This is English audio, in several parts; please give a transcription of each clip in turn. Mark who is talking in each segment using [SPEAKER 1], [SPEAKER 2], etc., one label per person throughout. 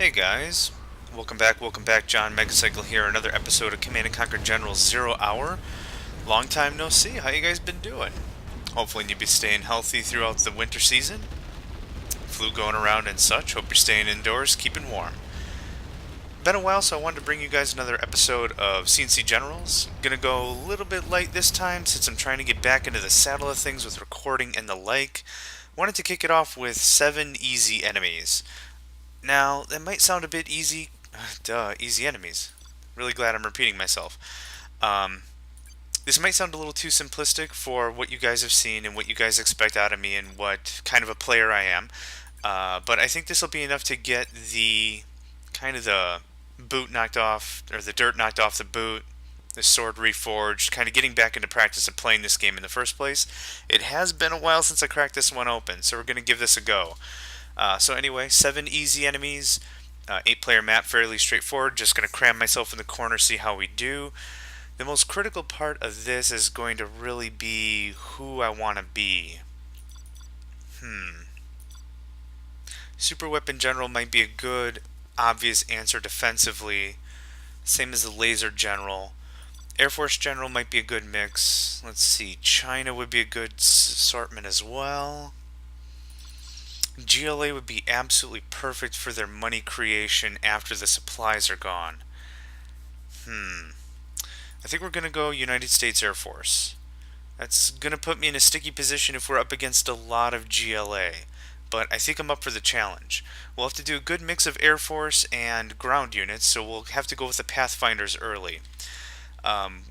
[SPEAKER 1] Hey guys, welcome back, John Megacycle here, another episode of Command & Conquer General 0 Hour. Long time no see, how you guys been doing? Hopefully you'll be staying healthy throughout the winter season. Flu going around and such, hope you're staying indoors, keeping warm. Been a while, so I wanted to bring you guys another episode of CNC Generals. Gonna go a little bit light this time since I'm trying to get back into the saddle of things with recording and the like. Wanted to kick it off with 7 easy enemies. Now, that might sound a bit easy. Easy enemies. Really glad I'm repeating myself. This might sound a little too simplistic for what you guys have seen and what you guys expect out of me and what kind of a player I am. But I think this will be enough to get the boot knocked off, or the dirt knocked off the boot, the sword reforged, kind of getting back into practice of playing this game in the first place. It has been a while since I cracked this one open, so we're going to give this a go. So anyway, 7 easy enemies, 8-player map, fairly straightforward. Just going to cram myself in the corner, see how we do. The most critical part of this is going to really be who I want to be. Super Weapon General might be a good, obvious answer defensively. Same as the Laser General. Air Force General might be a good mix. Let's see, China would be a good assortment as well. GLA would be absolutely perfect for their money creation after the supplies are gone. I think we're going to go United States Air Force. That's going to put me in a sticky position if we're up against a lot of GLA. But I think I'm up for the challenge. We'll have to do a good mix of Air Force and ground units, so we'll have to go with the Pathfinders early.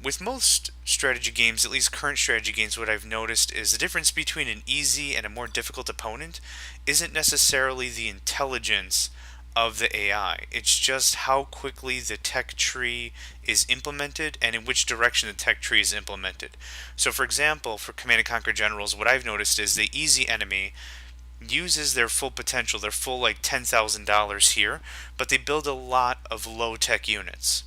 [SPEAKER 1] With most strategy games, at least current strategy games, what I've noticed is the difference between an easy and a more difficult opponent isn't necessarily the intelligence of the AI. It's just how quickly the tech tree is implemented and in which direction the tech tree is implemented. So for example, for Command & Conquer Generals, what I've noticed is the easy enemy uses their full potential, their full like $10,000 here, but they build a lot of low-tech units.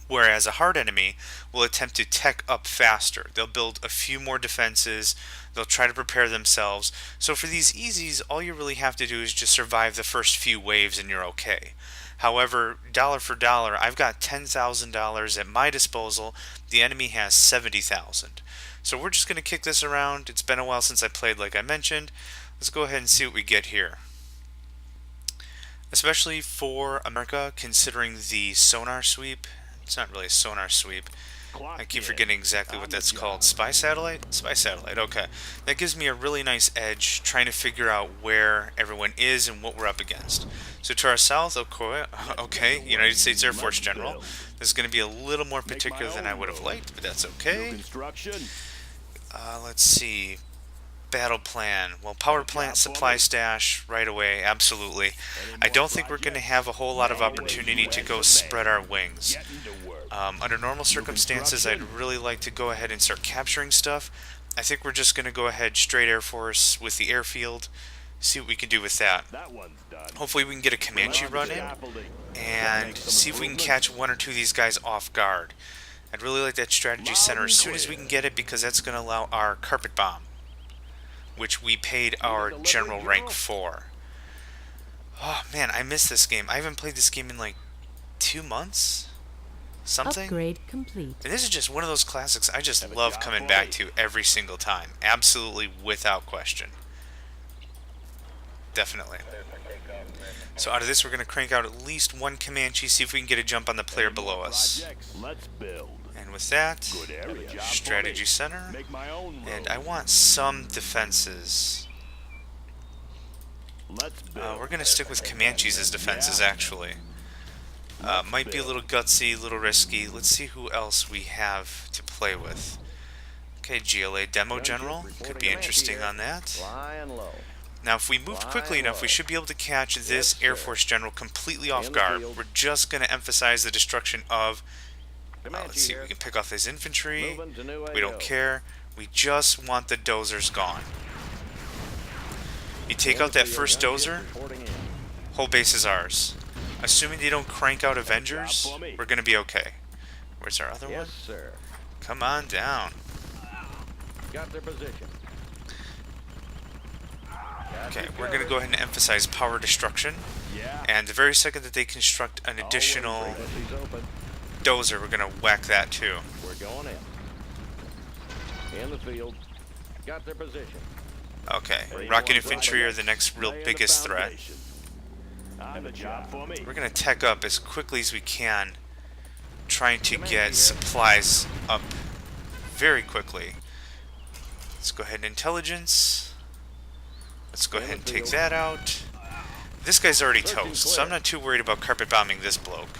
[SPEAKER 1] Whereas a hard enemy will attempt to tech up faster. They'll build a few more defenses, they'll try to prepare themselves. So for these easies, all you really have to do is just survive the first few waves and you're okay. However, dollar for dollar, I've got $10,000 at my disposal, the enemy has $70,000. So we're just going to kick this around. It's been a while since I played, like I mentioned. Let's go ahead and see what we get here. Especially for America, considering the sonar sweep. It's not really a sonar sweep. I keep forgetting exactly what that's called. Spy satellite? Spy satellite, okay. That gives me a really nice edge trying to figure out where everyone is and what we're up against. So to our south, okay, United States Air Force General. This is going to be a little more particular than I would have liked, but that's okay. Let's see. Battle plan. Well, power plant, supply stash, right away, absolutely. I don't think we're going to have a whole lot of opportunity to go spread our wings. Under normal circumstances, I'd really like to go ahead and start capturing stuff. I think we're just going to go ahead straight Air Force with the airfield, see what we can do with that. Hopefully we can get a Comanche run in, and see if we can catch one or two of these guys off guard. I'd really like that strategy center as soon as we can get it, because that's going to allow our carpet bomb, which we paid our general rank for. Oh man, I miss this game. I haven't played this game in like 2 months? Something?
[SPEAKER 2] Upgrade complete.
[SPEAKER 1] And this is just one of those classics I just love coming back to every single time. Absolutely, without question. Definitely. So out of this, we're going to crank out at least one Comanche, see if we can get a jump on the player below us. And with that, strategy center, and I want some defenses. We're going to stick with Comanches as defenses, actually. Might be a little gutsy, a little risky. Let's see who else we have to play with. Okay, GLA Demo General, could be interesting on that. Now, if we move quickly enough, we should be able to catch this Air Force General completely off guard. We're just going to emphasize the destruction of... let's see, we can pick off his infantry. We don't care. We just want the dozers gone. You take out that first dozer, whole base is ours. Assuming they don't crank out Avengers, we're going to be okay. Where's our other one? Come on down.
[SPEAKER 3] Got their position.
[SPEAKER 1] Okay, we're going to go ahead and emphasize power destruction. And the very second that they construct an additional dozer, we're going to whack that too.
[SPEAKER 2] We're going in the field. Got their position.
[SPEAKER 1] Okay, rocket infantry are the next real biggest threat. We're going to tech up as quickly as we can, trying to get supplies up very quickly. Let's go ahead and intelligence. Let's go ahead and take that out. This guy's already toast, so I'm not too worried about carpet bombing this bloke.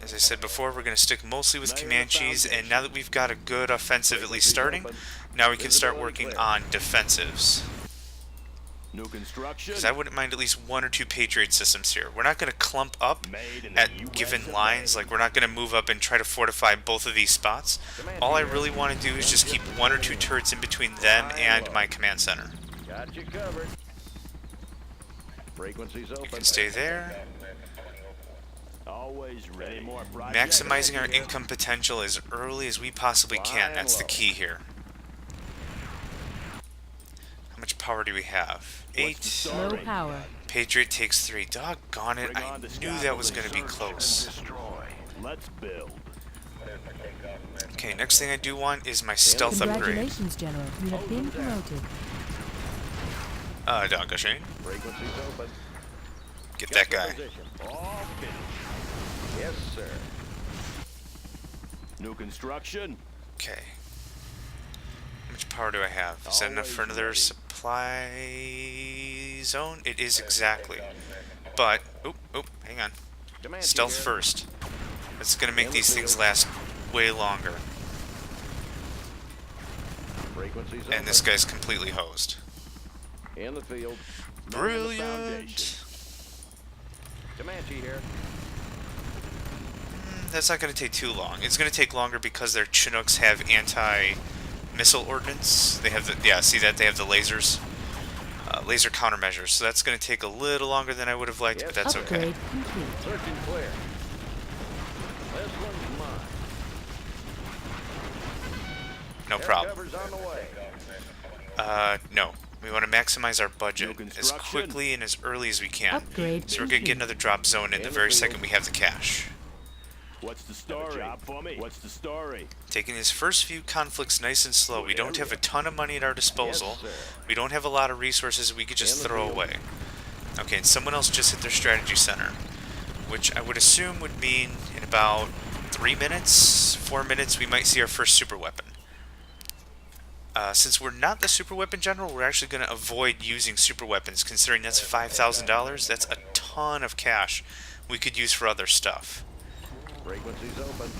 [SPEAKER 1] As I said before, we're going to stick mostly with Comanches, and now that we've got a good offensive at least starting, now we can start working on defensives. Because I wouldn't mind at least 1 or 2 Patriot systems here. We're not going to clump up at given lines, like we're not going to move up and try to fortify both of these spots. All I really want to do is just keep 1 or 2 turrets in between them and my command center.
[SPEAKER 2] Got you covered. Frequencies open.
[SPEAKER 1] You can stay there.
[SPEAKER 2] Always ready. More
[SPEAKER 1] Maximizing our income potential as early as we possibly can. That's the key here. How much power do we have? 8.
[SPEAKER 3] Low power.
[SPEAKER 1] Patriot takes 3. Doggone it, I knew that was going to be close.
[SPEAKER 2] Let's build.
[SPEAKER 1] Okay, next thing I do want is my stealth upgrade.
[SPEAKER 3] Congratulations, General. You have been promoted.
[SPEAKER 1] Dankeschön.
[SPEAKER 2] Frequencies open.
[SPEAKER 1] Get that guy.
[SPEAKER 2] All finished. Yes, sir. New construction.
[SPEAKER 1] Okay. How much power do I have? Is that enough for another supply zone? It is exactly. But, hang on. Stealth first. That's going to make these things last way longer. And this guy's completely hosed.
[SPEAKER 2] In the field.
[SPEAKER 1] Brilliant.
[SPEAKER 2] Comanche here.
[SPEAKER 1] That's not going to take too long. It's going to take longer because their Chinooks have anti-missile ordnance. They have the, see that? They have the lasers. Laser countermeasures. So that's going to take a little longer than I would have liked, but that's okay.
[SPEAKER 3] Upgrade complete.
[SPEAKER 2] Search and clear. This one's mine.
[SPEAKER 1] No problem.
[SPEAKER 2] Cover's on the way.
[SPEAKER 1] No. We want to maximize our budget as quickly and as early as we can.
[SPEAKER 3] Upgrade
[SPEAKER 1] So we're going to get another drop zone in the very second we have the cash.
[SPEAKER 2] What's the story? Job for me. What's the story?
[SPEAKER 1] Taking these first few conflicts nice and slow. We don't have a ton of money at our disposal. We don't have a lot of resources we could just throw away. Okay, and someone else just hit their strategy center, which I would assume would mean in about 3 minutes, 4 minutes, we might see our first super weapon. Since we're not the super weapon general, we're actually going to avoid using super weapons, considering that's $5,000. That's a ton of cash we could use for other stuff.
[SPEAKER 2] Frequencies open.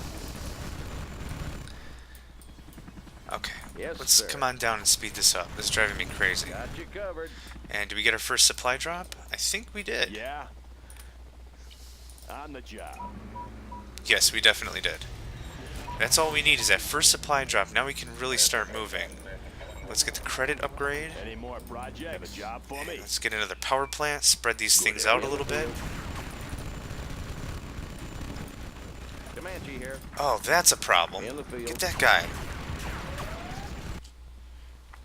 [SPEAKER 1] Okay,
[SPEAKER 2] Yes,
[SPEAKER 1] let's
[SPEAKER 2] sir.
[SPEAKER 1] come on down and speed this up. This is driving me crazy.
[SPEAKER 2] Got you covered.
[SPEAKER 1] And did we get our first supply drop? I think we did.
[SPEAKER 2] Yeah. On the job.
[SPEAKER 1] Yes, we definitely did. That's all we need is that first supply drop. Now we can really start moving. Let's get the credit upgrade.
[SPEAKER 2] Any more projects? Have a job for me.
[SPEAKER 1] Let's get another power plant. Spread these things out a little bit.
[SPEAKER 2] Comanche here.
[SPEAKER 1] Oh, that's a problem.
[SPEAKER 2] In the field.
[SPEAKER 1] Get that guy.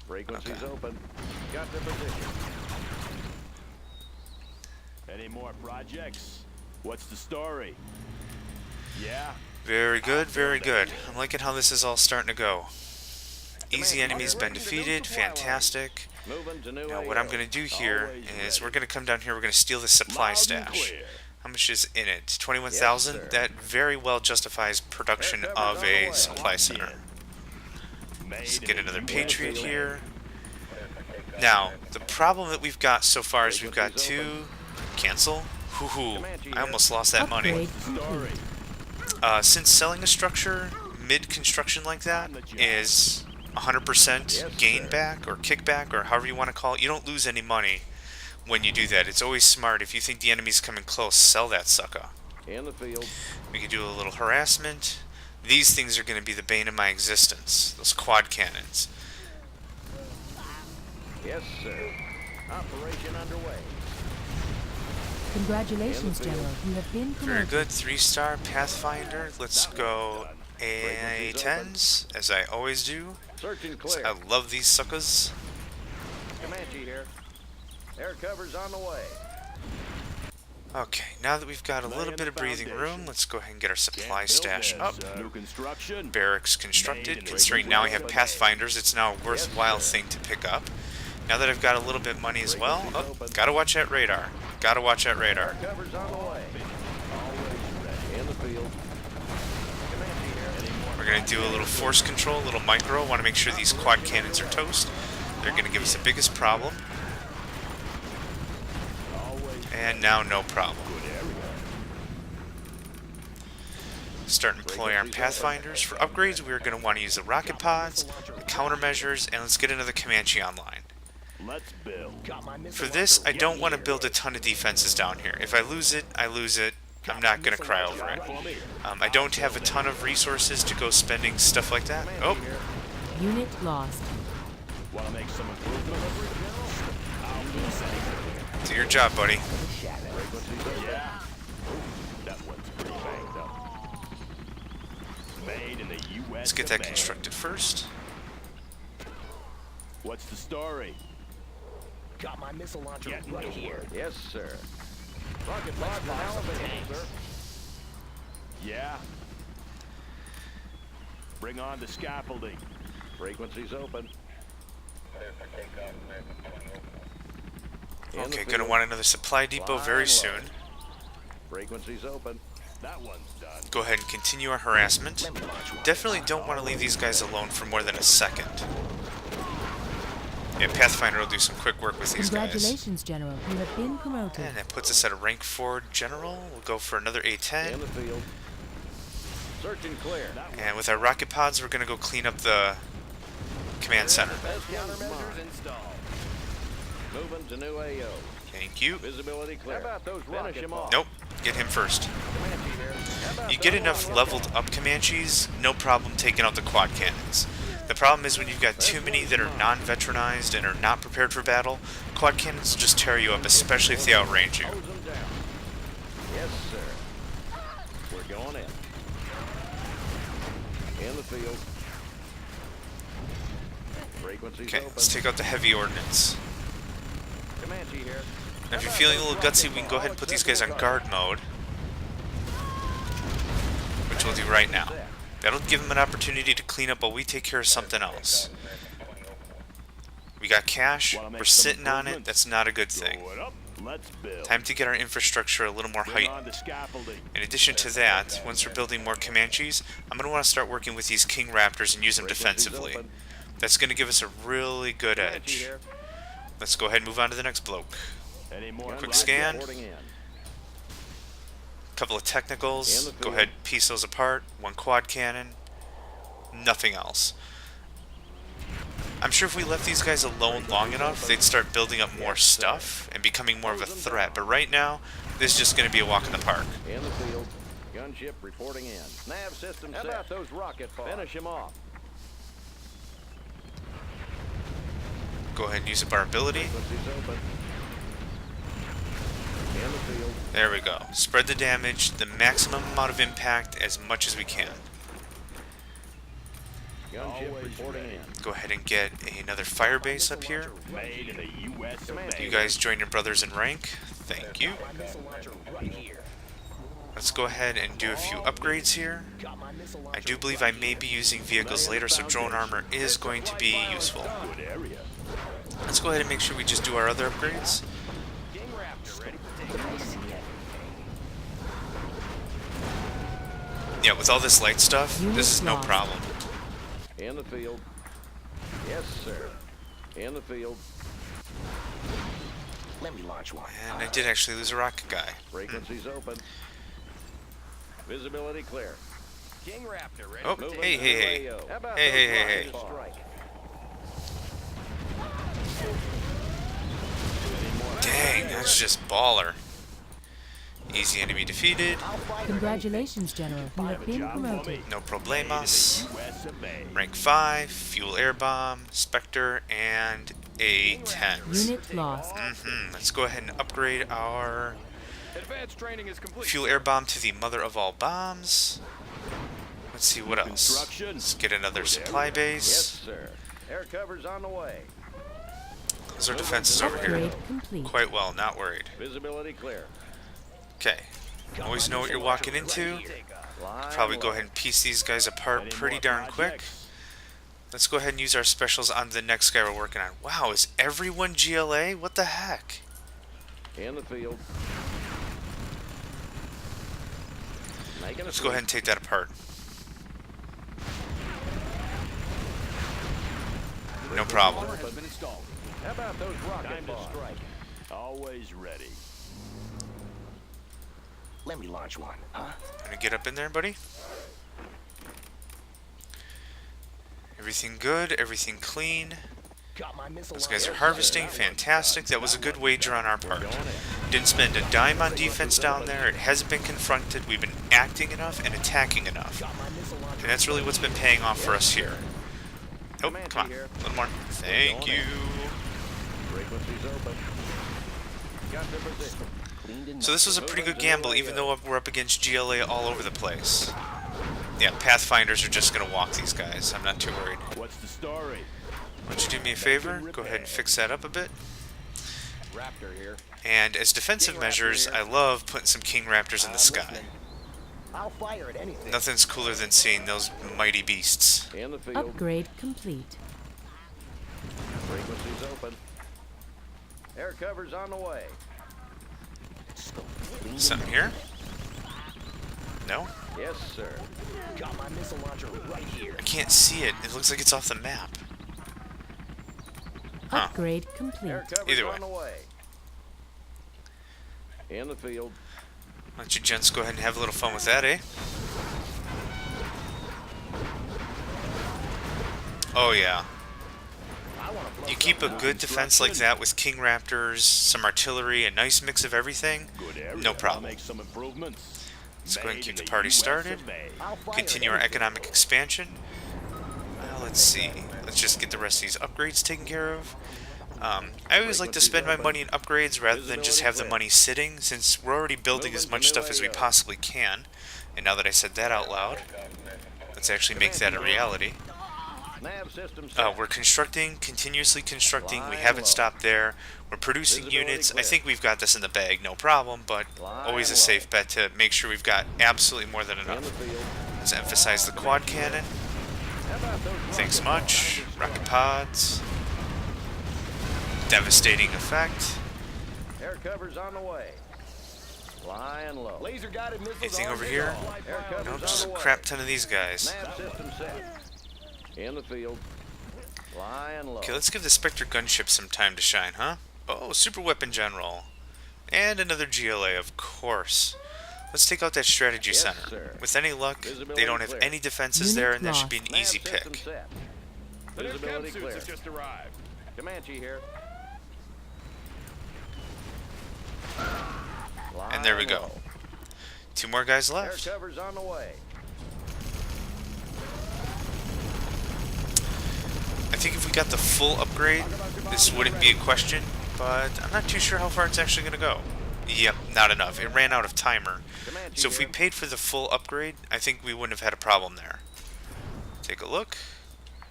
[SPEAKER 2] Frequencies open. Got the position. Any more projects? What's the story? Yeah.
[SPEAKER 1] Very good, very good. I'm liking how this is all starting to go. Easy enemy's been defeated. Fantastic.
[SPEAKER 2] Moving to new
[SPEAKER 1] Now what I'm going to do here is we're going to come down here. We're going to steal the supply stash. How much is in it? 21,000?
[SPEAKER 2] Yes, sir.
[SPEAKER 1] That very well justifies production of a supply center. Let's get another Patriot here. Now, the problem that we've got so far is we've got 2... Cancel? Hoo-hoo. I almost lost that money.
[SPEAKER 3] Upgrade complete.
[SPEAKER 1] Since selling a structure mid-construction like that is 100% gain back or kickback or however you want to call it, you don't lose any money when you do that. It's always smart. If you think the enemy's coming close, sell that sucker.
[SPEAKER 2] In the field.
[SPEAKER 1] We could do a little harassment. These things are going to be the bane of my existence. Those quad cannons.
[SPEAKER 2] Yes, sir. Operation underway.
[SPEAKER 3] Congratulations, General. You have been
[SPEAKER 1] Very
[SPEAKER 3] promoted.
[SPEAKER 1] good. 3-star Pathfinder. Let's go A10s, as I always do.
[SPEAKER 2] Search and clear.
[SPEAKER 1] I love these suckers.
[SPEAKER 2] Comanche here. Air cover's on the way.
[SPEAKER 1] Okay, now that we've got a little bit of breathing room, let's go ahead and get our supply stash up.
[SPEAKER 4] New construction.
[SPEAKER 1] Barracks constructed. Considering now we have Pathfinders, it's now a worthwhile thing to pick up. Now that I've got a little bit of money as well, oh, gotta watch that radar. Gotta watch that radar.
[SPEAKER 2] Cover's on the way. Always ready. In the field. Comanche here.
[SPEAKER 1] We're gonna do a little force control, a little micro. Want to make sure these quad cannons are toast. They're gonna give us the biggest problem. And now no problem. Start employing our Pathfinders. For upgrades, we're going to want to use the rocket pods, the countermeasures, and let's get another Comanche online.
[SPEAKER 4] Let's build.
[SPEAKER 1] For this, I don't want to build a ton of defenses down here. If I lose it, I lose it. I'm not going to cry over it. I don't have a ton of resources to go spending stuff like that. Oh,
[SPEAKER 3] Unit lost.
[SPEAKER 4] Want to make some improvement?
[SPEAKER 1] do your job, buddy.
[SPEAKER 4] Yeah. That one's pretty banged up. Made in the U.S.
[SPEAKER 1] Let's get that constructed first.
[SPEAKER 4] What's the story?
[SPEAKER 5] Got my missile launcher
[SPEAKER 4] Getting
[SPEAKER 5] right
[SPEAKER 4] to
[SPEAKER 5] here.
[SPEAKER 4] work.
[SPEAKER 2] Yes, sir. Rocket pods are now available, sir.
[SPEAKER 4] Yeah. Bring on the scaffolding.
[SPEAKER 2] Frequencies open. In the
[SPEAKER 1] Okay,
[SPEAKER 2] field.
[SPEAKER 1] gonna want another supply depot very
[SPEAKER 2] Flying low.
[SPEAKER 1] soon.
[SPEAKER 2] Frequencies open.
[SPEAKER 4] That one's done.
[SPEAKER 1] Go ahead and continue our harassment. Definitely don't want to leave these guys alone for more than a second. Yeah, Pathfinder will do some quick work with these guys.
[SPEAKER 3] Congratulations, General. You have been promoted.
[SPEAKER 1] And that puts us at a rank 4 general. We'll go for another
[SPEAKER 2] In
[SPEAKER 1] A10.
[SPEAKER 2] the field. Search and clear.
[SPEAKER 1] And with our rocket pods, we're going to go clean up the command center.
[SPEAKER 2] Best countermeasures installed. Moving to new AO.
[SPEAKER 1] Thank you.
[SPEAKER 2] Visibility clear. How about those Finish him off.
[SPEAKER 1] Nope, get him first.
[SPEAKER 2] Comanche here. How about
[SPEAKER 1] You get
[SPEAKER 2] those
[SPEAKER 1] enough
[SPEAKER 2] rocket
[SPEAKER 1] leveled up Comanches, no problem taking out the quad cannons. The problem is when you've got too many that are non-veteranized and are not prepared for battle, quad cannons just tear you up, especially if they outrange you.
[SPEAKER 2] Hose them down. Yes, sir. We're going in. In the field. Frequencies
[SPEAKER 1] Okay,
[SPEAKER 2] open.
[SPEAKER 1] let's take out the heavy ordnance.
[SPEAKER 2] Comanche here.
[SPEAKER 1] Now if you're feeling a little gutsy, we can go ahead and put these guys on guard mode, which we'll do right now. That'll give them an opportunity to clean up while we take care of something else. We got cash, we're sitting on it, that's not a good thing.
[SPEAKER 4] Go it up. Let's build.
[SPEAKER 1] Time to get our infrastructure a little more
[SPEAKER 4] Bring
[SPEAKER 1] height.
[SPEAKER 4] on the scaffolding.
[SPEAKER 1] In addition to that, once we're building more Comanches, I'm going to want to start working with these King Raptors and use them defensively. That's going to give us a really good
[SPEAKER 2] Comanche
[SPEAKER 1] edge.
[SPEAKER 2] here.
[SPEAKER 1] Let's go ahead and move on to the next bloke.
[SPEAKER 4] Any more?
[SPEAKER 1] Quick
[SPEAKER 4] rockets?
[SPEAKER 1] scan.
[SPEAKER 2] Reporting in.
[SPEAKER 1] Couple of technicals,
[SPEAKER 2] And the
[SPEAKER 1] go
[SPEAKER 2] field.
[SPEAKER 1] ahead, piece those apart. One quad cannon, nothing else. I'm sure if we left these guys alone long enough, they'd start building up more stuff and becoming more of a threat. But right now, this is just going to be a walk in the park.
[SPEAKER 2] In the field. Gunship reporting in. Nav system set. How about those rocket pods? Finish him off.
[SPEAKER 1] Go ahead and use up our ability.
[SPEAKER 2] Frequencies open. In the field.
[SPEAKER 1] There we go. Spread the damage, the maximum amount of impact as much as we can.
[SPEAKER 2] Gunship reporting in.
[SPEAKER 1] Go ahead and get another fire base up here.
[SPEAKER 4] Made in the U.S. of A.
[SPEAKER 1] You guys join your brothers in rank. Thank you.
[SPEAKER 5] My missile launcher right here.
[SPEAKER 1] Let's go ahead and do a few upgrades here.
[SPEAKER 5] Got my missile
[SPEAKER 1] I
[SPEAKER 5] launcher.
[SPEAKER 1] do believe I may be using vehicles later, so drone armor is going to be useful.
[SPEAKER 4] Good area.
[SPEAKER 1] Let's go ahead and make sure we just do our other upgrades.
[SPEAKER 2] King Raptor ready for takeoff.
[SPEAKER 5] I see everything.
[SPEAKER 1] Yeah, with all this light stuff, this is no problem.
[SPEAKER 2] In the field. Yes, sir. In the field.
[SPEAKER 5] Let me launch one.
[SPEAKER 1] And I did actually lose a rocket guy.
[SPEAKER 2] Frequencies open. Visibility clear. King Raptor ready.
[SPEAKER 1] Oh,
[SPEAKER 2] Moving
[SPEAKER 1] hey,
[SPEAKER 2] to
[SPEAKER 1] hey,
[SPEAKER 2] new
[SPEAKER 1] hey.
[SPEAKER 2] AO. How about
[SPEAKER 1] Hey,
[SPEAKER 2] those
[SPEAKER 1] hey, hey,
[SPEAKER 2] rockets
[SPEAKER 1] hey.
[SPEAKER 2] to strike?
[SPEAKER 1] Dang, that's just baller. Easy enemy defeated.
[SPEAKER 3] Congratulations, General. You have been
[SPEAKER 4] Job for
[SPEAKER 3] promoted.
[SPEAKER 4] me.
[SPEAKER 1] No
[SPEAKER 4] Made
[SPEAKER 1] problemos.
[SPEAKER 4] in the U.S. of A.
[SPEAKER 1] Rank 5, fuel air bomb, Spectre, and A10s.
[SPEAKER 3] Unit lost.
[SPEAKER 1] Let's go ahead and upgrade our
[SPEAKER 2] Advanced training is complete.
[SPEAKER 1] fuel air bomb to the mother of all bombs. Let's see what else.
[SPEAKER 4] construction.
[SPEAKER 1] Let's get another supply base.
[SPEAKER 2] Yes, sir. Air cover's on the way.
[SPEAKER 1] Those are defenses over here.
[SPEAKER 3] Upgrade complete.
[SPEAKER 1] Quite well, not worried.
[SPEAKER 2] Visibility clear.
[SPEAKER 1] Okay. Always know what you're walking into.
[SPEAKER 2] Line
[SPEAKER 1] Probably go
[SPEAKER 2] low.
[SPEAKER 1] ahead and piece these guys apart
[SPEAKER 4] Any
[SPEAKER 1] pretty
[SPEAKER 4] more
[SPEAKER 1] darn quick.
[SPEAKER 4] projects?
[SPEAKER 1] Let's go ahead and use our specials on the next guy we're working on. Wow, is everyone GLA? What the heck?
[SPEAKER 2] In the field. Making a
[SPEAKER 1] Let's go ahead and take that apart. No problem.
[SPEAKER 4] Has been installed.
[SPEAKER 2] How about those rocket
[SPEAKER 4] Time to
[SPEAKER 2] bombs?
[SPEAKER 4] strike. Always ready.
[SPEAKER 5] Let me launch one, huh?
[SPEAKER 1] Gonna get up in there, buddy. Everything good, everything clean.
[SPEAKER 5] Got my missile
[SPEAKER 1] Those guys are
[SPEAKER 5] launcher.
[SPEAKER 1] harvesting, fantastic. That was a good wager on our part. Didn't spend a dime on defense down there. It hasn't been confronted. We've been acting enough and attacking enough.
[SPEAKER 5] Got my missile launcher.
[SPEAKER 1] And that's really what's been paying off for us here. Oh, come on. A little more. Thank you.
[SPEAKER 2] Frequencies open. Got their position. Cleaned and
[SPEAKER 1] So this was a pretty good gamble, even though we're up against GLA all over the place. Yeah, Pathfinders are just going to walk these guys. I'm not too worried.
[SPEAKER 4] What's the story?
[SPEAKER 1] Why don't you do me a favor? Go ahead and fix that up a bit.
[SPEAKER 2] Raptor here.
[SPEAKER 1] And as defensive measures, I love putting some King Raptors in the sky.
[SPEAKER 5] I'll fire at anything.
[SPEAKER 1] Nothing's cooler than seeing those mighty beasts.
[SPEAKER 2] In the field.
[SPEAKER 3] Upgrade complete.
[SPEAKER 2] Frequencies open. Air cover's on the way.
[SPEAKER 1] Something here? No?
[SPEAKER 2] Yes, sir.
[SPEAKER 5] Got my missile launcher right here.
[SPEAKER 1] I can't see it. It looks like it's off the map. Huh.
[SPEAKER 3] Upgrade complete.
[SPEAKER 2] Air cover's
[SPEAKER 1] Either way.
[SPEAKER 2] on the way. In the field.
[SPEAKER 1] Why don't you gents go ahead and have a little fun with that, eh? Oh yeah.
[SPEAKER 5] I want to blow
[SPEAKER 1] You keep a good defense like that with King Raptors, some artillery, a nice mix of everything.
[SPEAKER 4] Good area.
[SPEAKER 1] No problem.
[SPEAKER 4] I'll make some improvements.
[SPEAKER 1] Let's go ahead and
[SPEAKER 4] Made
[SPEAKER 1] keep
[SPEAKER 4] in
[SPEAKER 1] the party
[SPEAKER 4] US
[SPEAKER 1] started.
[SPEAKER 4] of A.
[SPEAKER 5] I'll fire
[SPEAKER 1] Continue
[SPEAKER 5] at
[SPEAKER 1] our
[SPEAKER 5] anything.
[SPEAKER 1] economic expansion. Well, let's see. Let's just get the rest of these upgrades taken care of. I always like to spend my money in upgrades rather than just have the money sitting, since we're already building as much stuff as we possibly can. And now that I said that out loud, let's actually make that a reality.
[SPEAKER 2] Nav system set.
[SPEAKER 1] We're constructing, continuously constructing. We haven't stopped there. We're producing units. I think we've got this in the bag, no problem, but always a safe bet to make sure we've got absolutely more than
[SPEAKER 2] In the
[SPEAKER 1] enough.
[SPEAKER 2] field.
[SPEAKER 1] Let's emphasize the quad cannon.
[SPEAKER 2] How about those
[SPEAKER 1] Thanks
[SPEAKER 2] rocket
[SPEAKER 1] much.
[SPEAKER 2] bombs?
[SPEAKER 1] Rocket pods. Devastating effect.
[SPEAKER 2] Air cover's on the way. Flying low.
[SPEAKER 5] Laser guided missiles.
[SPEAKER 1] Anything
[SPEAKER 5] on
[SPEAKER 1] over
[SPEAKER 5] the
[SPEAKER 1] here?
[SPEAKER 5] go.
[SPEAKER 2] Air cover's
[SPEAKER 1] Nope,
[SPEAKER 2] on
[SPEAKER 1] just a
[SPEAKER 2] the way.
[SPEAKER 1] crap ton of these guys.
[SPEAKER 2] Nav system set. In the field. Flying low.
[SPEAKER 1] Okay, let's give the Spectre gunship some time to shine, huh? Oh, super weapon general. And another GLA, of course. Let's take out that strategy
[SPEAKER 2] Yes,
[SPEAKER 1] center.
[SPEAKER 2] sir.
[SPEAKER 1] With any luck, they don't have
[SPEAKER 2] Visibility
[SPEAKER 1] any defenses
[SPEAKER 3] Unit
[SPEAKER 1] there, and that should be an
[SPEAKER 2] Nav
[SPEAKER 1] easy
[SPEAKER 2] system
[SPEAKER 1] pick.
[SPEAKER 2] set.
[SPEAKER 4] The new
[SPEAKER 2] Visibility
[SPEAKER 4] chem suits
[SPEAKER 2] clear.
[SPEAKER 4] have just arrived.
[SPEAKER 2] Comanche here.
[SPEAKER 1] And there we
[SPEAKER 2] Flying
[SPEAKER 1] go.
[SPEAKER 2] low.
[SPEAKER 1] 2 more guys
[SPEAKER 2] Air
[SPEAKER 1] left.
[SPEAKER 2] cover's on the way.
[SPEAKER 1] I think if we got the full upgrade, this wouldn't be a question, but I'm not too sure how far it's actually going to go. Yep, not enough. It ran out of timer.
[SPEAKER 2] Comanche
[SPEAKER 1] So if we
[SPEAKER 2] here.
[SPEAKER 1] paid for the full upgrade, I think we wouldn't have had a problem there. Take a look.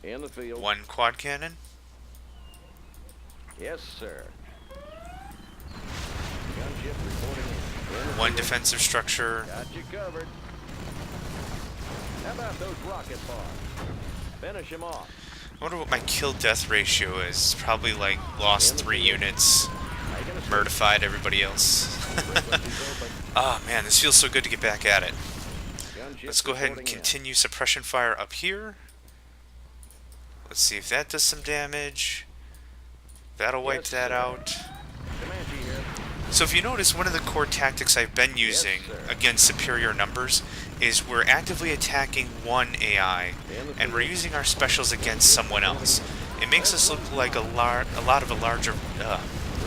[SPEAKER 2] In the field.
[SPEAKER 1] 1 quad cannon.
[SPEAKER 2] Yes, sir. Gunship reporting in. In the
[SPEAKER 1] 1
[SPEAKER 2] field.
[SPEAKER 1] defensive structure.
[SPEAKER 2] Got you covered. How about those rocket bombs? Finish him off.
[SPEAKER 1] I wonder what my kill-death ratio is. It's probably like lost 3 units,
[SPEAKER 2] Making a switch.
[SPEAKER 1] murdified everybody else.
[SPEAKER 2] Frequencies open.
[SPEAKER 1] Ah, man, this feels so good to get back at it.
[SPEAKER 2] Gunship
[SPEAKER 1] Let's go ahead and
[SPEAKER 2] reporting in.
[SPEAKER 1] continue suppression fire up here. Let's see if that does some damage. That'll wipe
[SPEAKER 2] Yes,
[SPEAKER 1] that
[SPEAKER 2] sir.
[SPEAKER 1] out.
[SPEAKER 2] Comanche here.
[SPEAKER 1] So if you notice, one of the core tactics I've been using
[SPEAKER 2] sir.
[SPEAKER 1] against superior numbers is we're actively attacking one AI, and we're using our specials against someone else. It makes us look like a lot of a larger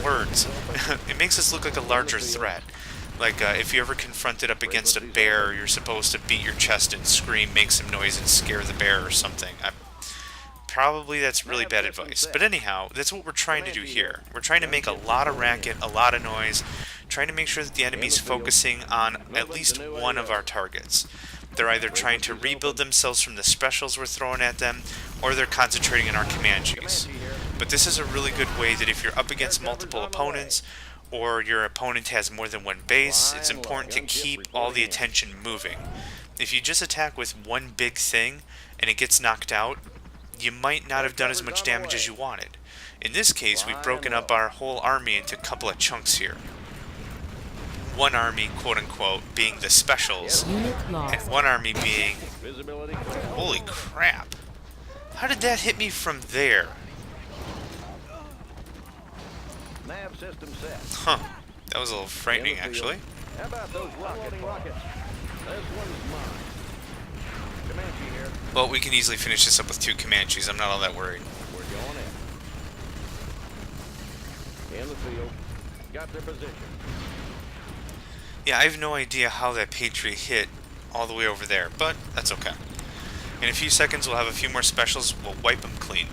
[SPEAKER 1] words. It makes us look like a larger threat. Like if you ever confronted up against a bear, you're supposed to beat your chest and scream, make some noise, and scare the bear or something. Probably that's really bad advice. But anyhow, that's what we're trying to do here. We're trying to make a lot of racket, a lot of noise, trying to make sure that the enemy's focusing on at least one of our targets. They're either trying to rebuild themselves from the specials we're throwing at them, or they're concentrating on our Comanches. But this is a really good way that if you're up against multiple opponents, or your opponent has more than one base, it's important to keep all the attention moving. If you just attack with one big thing and it gets knocked out, you might not have done as much damage as you wanted. In this case, we've broken up our whole army into a couple of chunks here. One army, quote-unquote, being the specials,
[SPEAKER 3] Unit
[SPEAKER 1] and
[SPEAKER 3] lost.
[SPEAKER 1] one army being...
[SPEAKER 2] Visibility.
[SPEAKER 1] Holy crap! How did that hit me from there?
[SPEAKER 2] Nav system set.
[SPEAKER 1] Huh. That was a little frightening,
[SPEAKER 2] In the field.
[SPEAKER 1] actually.
[SPEAKER 2] How about those rockets? This one's mine. Comanche here.
[SPEAKER 1] Well, we can easily finish this up with 2 Comanches. I'm not all that worried.
[SPEAKER 2] We're going in. In the field. Got their position.
[SPEAKER 1] Yeah, I have no idea how that Patriot hit all the way over there, but that's okay. In a few seconds, we'll have a few more specials. We'll wipe them clean.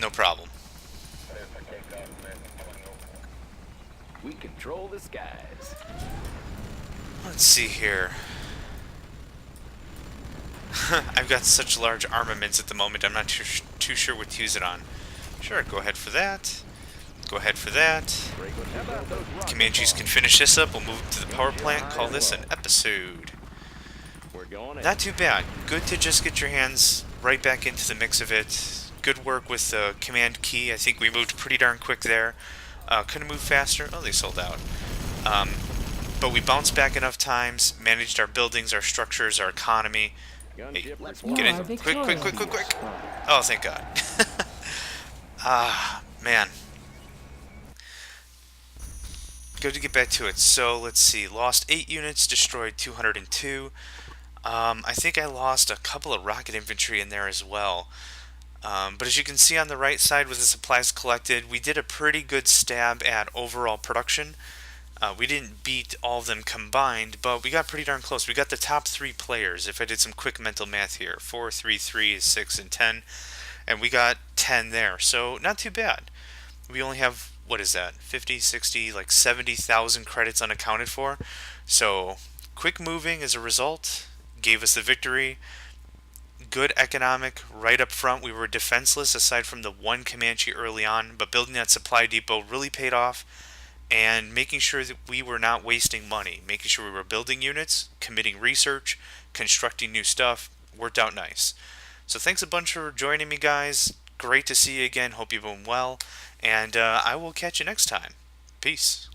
[SPEAKER 1] No problem.
[SPEAKER 5] We control the skies.
[SPEAKER 1] Let's see here. I've got such large armaments at the moment, I'm not too sure what to use it on. Sure, go ahead for that. Go ahead for that.
[SPEAKER 2] How about those rockets?
[SPEAKER 1] Comanches can finish this up. We'll move to the power plant. Call this an episode.
[SPEAKER 2] We're going in.
[SPEAKER 1] Not too bad. Good to just get your hands right back into the mix of it. Good work with the command key. I think we moved pretty darn quick there. Couldn't move faster. Oh, they sold out. But we bounced back enough times, managed our buildings, our structures, our economy. Hey, get in. Quick, quick, quick, quick, quick. Oh, thank God. Man. Good to get back to it. So, let's see. Lost 8 units, destroyed 202. I think I lost a couple of rocket infantry in there as well. But as you can see on the right side with the supplies collected, we did a pretty good stab at overall production. We didn't beat all of them combined, but we got pretty darn close. We got the top 3 players, if I did some quick mental math here. 4, 3, 3, 6, and 10. And we got 10 there, so not too bad. We only have, what is that, 50, 60, like 70,000 credits unaccounted for. So, quick moving as a result gave us the victory. Good economic right up front. We were defenseless aside from the one Comanche early on, but building that supply depot really paid off. And making sure that we were not wasting money, making sure we were building units, committing research, constructing new stuff, worked out nice. So thanks a bunch for joining me, guys. Great to see you again. Hope you've been well. And I will catch you next time. Peace.